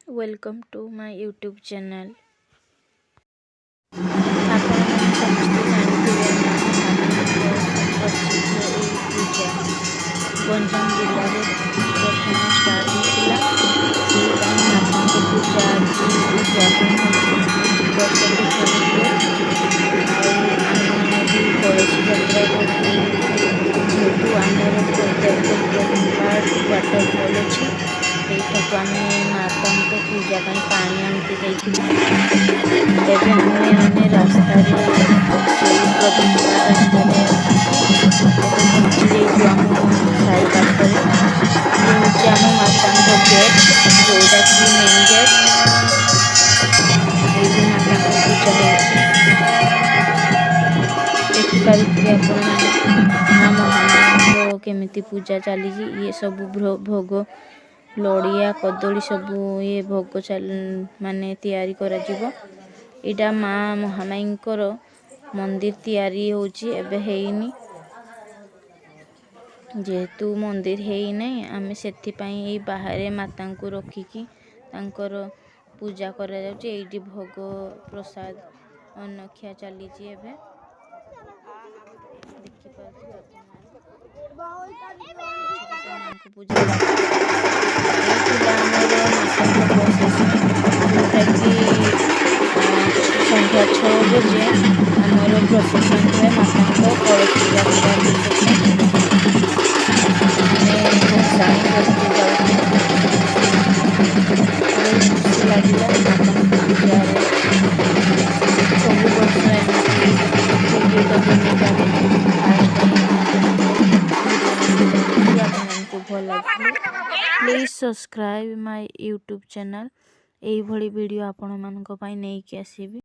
Welcome to my YouTube channel. ଆପଣମାନେ ସମସ୍ତେ ଜାଣିଥିବେ ପ୍ରସିଦ୍ଧ ଏହି ପୂଜା ଗଞ୍ଜାମ ଜିଲ୍ଲାରେ ପ୍ରଥମ ଷ୍ଟାର୍ଟ ହୋଇଥିଲା। ସେଇପାଇଁ ମାତାଙ୍କ ପୂଜା ଆଜି ଉଦ୍ଯାପନ ହେଉଛି ବର୍ଷକୁ ଥରେ ହୁଏ। ଆଉ ଆମେମାନେ ବି କଳସି ଯାତ୍ରା କରୁ। ଯେହେତୁ ଆମର ୱାଟରଫଲ୍ ଅଛି, ସେଇଠାକୁ ଆମେ ମାତାଙ୍କ ପୂଜା ପାଇଁ ପାଣି ଆଣିକି ଯାଇଥିଲୁ। ଏବେ ଆମେମାନେ ରାସ୍ତାରେ ସେଇ ପ୍ରଧାନପାଟ ରାସ୍ତାରେ ଏବେ ପହଞ୍ଚି ଯାଇଛୁ ଆମ ସାହି ପାଖରେ। ଇଏ ହେଉଛି ଆମ ମାତାଙ୍କ ଗେଟ୍, ଯେଉଁଟାକି ମେନ୍ ଗେଟ୍। ଏଇଠି ମାତାଙ୍କ ପୂଜା ହେଉଛି। ଦେଖିପାରୁଥିବେ ଆପଣମାନେ ମା ମହାମାୟାଙ୍କ କେମିତି ପୂଜା ଚାଲିଛି। ଇଏ ସବୁ ଭୋଗ ନଡ଼ିଆ କଦଳୀ ସବୁ ଇଏ ଭୋଗ ମାନେ ତିଆରି କରାଯିବ। ଏଇଟା ମା ମହାମାୟୀଙ୍କର ମନ୍ଦିର ତିଆରି ହେଉଛି, ଏବେ ହେଇନି। ଯେହେତୁ ମନ୍ଦିର ହେଇନାହିଁ, ଆମେ ସେଥିପାଇଁ ଏଇ ବାହାରେ ମାତାଙ୍କୁ ରଖିକି ତାଙ୍କର ପୂଜା କରାଯାଉଛି। ଏଇଠି ଭୋଗ ପ୍ରସାଦ ଅନ୍ନଖିଆ ଚାଲିଛି ଏବେ। ଦେଖିପାରୁଥିବେ ମାଙ୍କୁ ପୂଜା ଏଇଥିଲା ଆମର ମାତାଙ୍କ ପ୍ରସେସନ୍, ଯେଉଁଟାକି ସନ୍ଧ୍ୟା 6 ବଜେ ଆମର ପ୍ରସେସନ୍ ହୁଏ ମାତାଙ୍କ କଳସି ଯାତ୍ରା ପ୍ରସେସନ୍। ଆମେ ଭସାଣି କରିକି ଯାଉଛୁ। ବହୁତ ଖୁସି ଲାଗିଲା ମାତାଙ୍କ ପୂଜାରେ। ସବୁ ବର୍ଷ ଏମିତି ଭିଡ଼ିଓ ତ ବନେଇପାରେ, ଫାର୍ଷ୍ଟ ଟାଇମ୍ ମାତାଙ୍କ ଭିଡ଼ିଓ ନେଇକି ବନେଇଛି। ଆପଣମାନଙ୍କୁ ଭଲ ଲାଗିଲେ please subscribe my YouTube channel. ଏଇଭଳି ଭିଡ଼ିଓ ଆପଣମାନଙ୍କ ପାଇଁ ନେଇକି ଆସିବି।